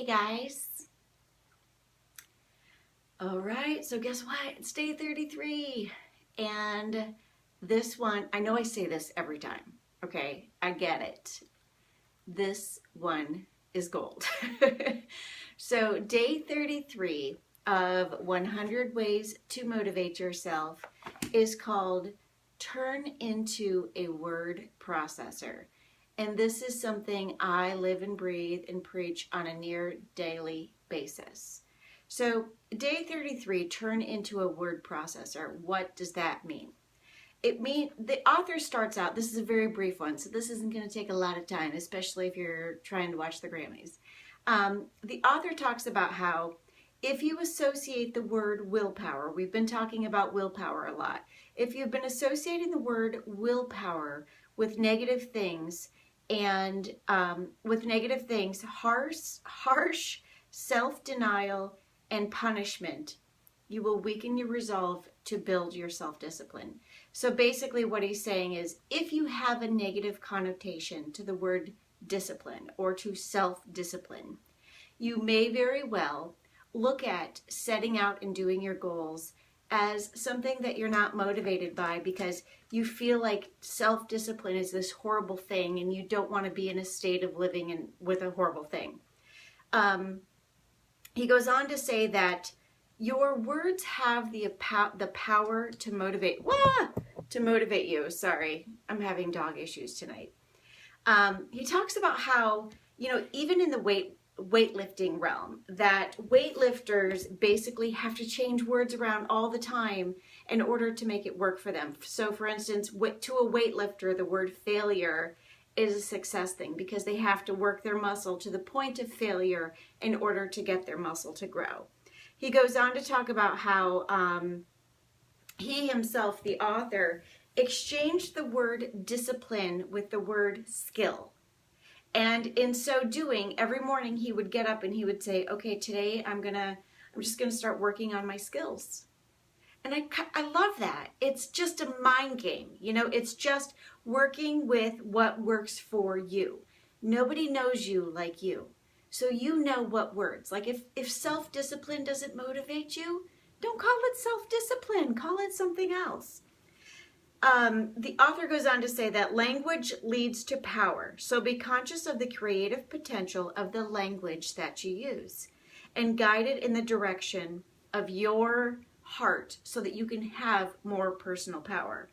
guys. All right, so guess what? It's day 33. And this one, I know I say this every time. Okay, I get it. This one is gold. So day 33 of 100 Ways to Motivate Yourself is called Turn into a Word Processor. And this is something I live and breathe and preach on a near daily basis. So day 33, turn into a word processor. What does that mean? It means the author starts out, this is a very brief one, so this isn't going to take a lot of time, especially if you're trying to watch the Grammys. The author talks about how if you associate the word willpower, we've been talking about willpower a lot. If you've been associating the word willpower with negative things, and harsh self-denial and punishment, you will weaken your resolve to build your self-discipline. So basically what he's saying is, if you have a negative connotation to the word discipline or to self-discipline, you may very well look at setting out and doing your goals as something that you're not motivated by because you feel like self-discipline is this horrible thing and you don't want to be in a state of living with a horrible thing. He goes on to say that your words have the power to motivate you. Sorry, I'm having dog issues tonight. He talks about how, even in the weightlifting realm, that weightlifters basically have to change words around all the time in order to make it work for them. So for instance, to a weightlifter, the word failure is a success thing because they have to work their muscle to the point of failure in order to get their muscle to grow. He goes on to talk about how he himself, the author, exchanged the word discipline with the word skill. And in so doing, every morning he would get up and he would say, okay, today I'm just gonna start working on my skills. And I love that. It's just a mind game. It's just working with what works for you. Nobody knows you like you. So you know what words. Like if self-discipline doesn't motivate you, don't call it self-discipline. Call it something else. The author goes on to say that language leads to power. So be conscious of the creative potential of the language that you use and guide it in the direction of your heart so that you can have more personal power.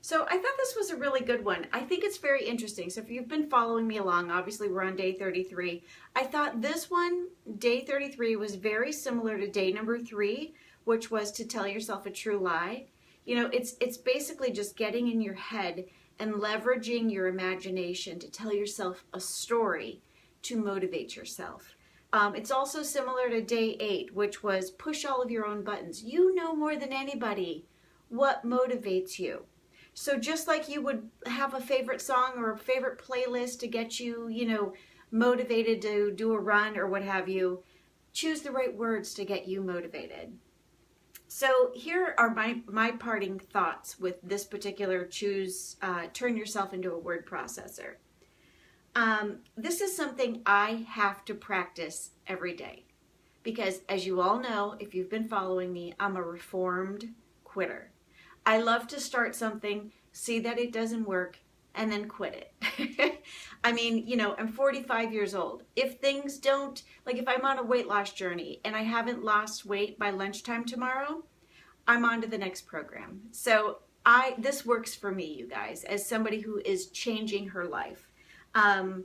So I thought this was a really good one. I think it's very interesting. So if you've been following me along, obviously we're on day 33. I thought this one, day 33, was very similar to day number 3, which was to tell yourself a true lie. It's basically just getting in your head and leveraging your imagination to tell yourself a story to motivate yourself. It's also similar to day 8, which was push all of your own buttons. You know more than anybody what motivates you. So just like you would have a favorite song or a favorite playlist to get you, motivated to do a run or what have you, choose the right words to get you motivated. So here are my parting thoughts with this particular turn yourself into a word processor. This is something I have to practice every day because, as you all know, if you've been following me, I'm a reformed quitter. I love to start something, see that it doesn't work, and then quit it. I mean, I'm 45 years old. If things don't, like if I'm on a weight loss journey and I haven't lost weight by lunchtime tomorrow, I'm on to the next program. So this works for me, you guys, as somebody who is changing her life. A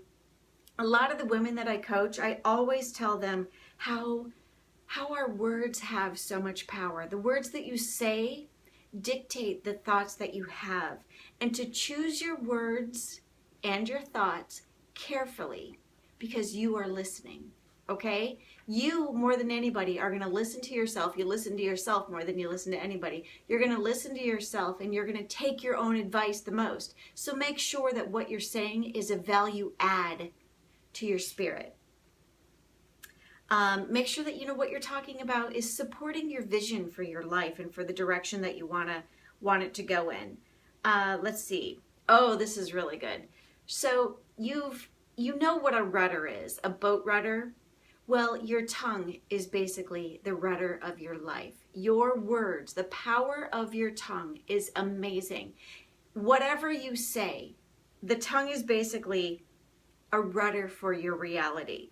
lot of the women that I coach, I always tell them how our words have so much power. The words that you say dictate the thoughts that you have, and to choose your words and your thoughts carefully because you are listening. Okay? You, more than anybody, are going to listen to yourself. You listen to yourself more than you listen to anybody. You're going to listen to yourself and you're going to take your own advice the most. So make sure that what you're saying is a value add to your spirit. Make sure that what you're talking about is supporting your vision for your life and for the direction that you want it to go in. Let's see. Oh, this is really good. So you know what a rudder is, a boat rudder. Well, your tongue is basically the rudder of your life. Your words, the power of your tongue is amazing. Whatever you say, the tongue is basically a rudder for your reality.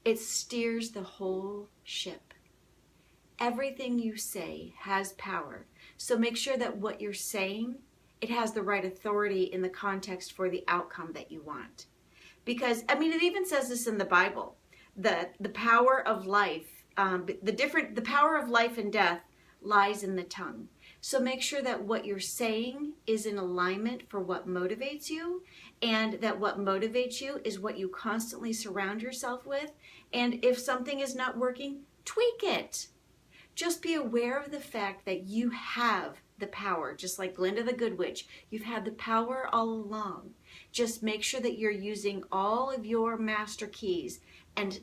It steers the whole ship. Everything you say has power. So make sure that what you're saying, it has the right authority in the context for the outcome that you want. Because, I mean, it even says this in the Bible. The power of life, the power of life and death lies in the tongue. So make sure that what you're saying is in alignment for what motivates you, and that what motivates you is what you constantly surround yourself with. And if something is not working, tweak it. Just be aware of the fact that you have the power, just like Glinda the Good Witch. You've had the power all along. Just make sure that you're using all of your master keys and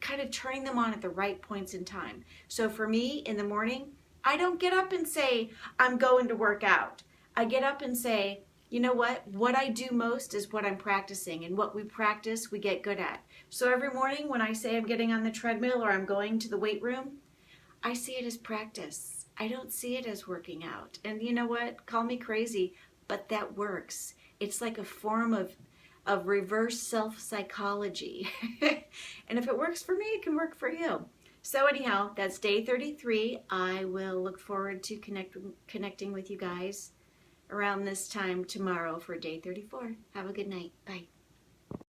kind of turning them on at the right points in time. So for me, in the morning, I don't get up and say, I'm going to work out. I get up and say, you know what? What I do most is what I'm practicing, and what we practice, we get good at. So every morning when I say I'm getting on the treadmill or I'm going to the weight room, I see it as practice. I don't see it as working out. And you know what? Call me crazy, but that works. It's like a form of reverse self-psychology. And if it works for me, it can work for you. So anyhow, that's day 33. I will look forward to connecting with you guys around this time tomorrow for day 34. Have a good night. Bye.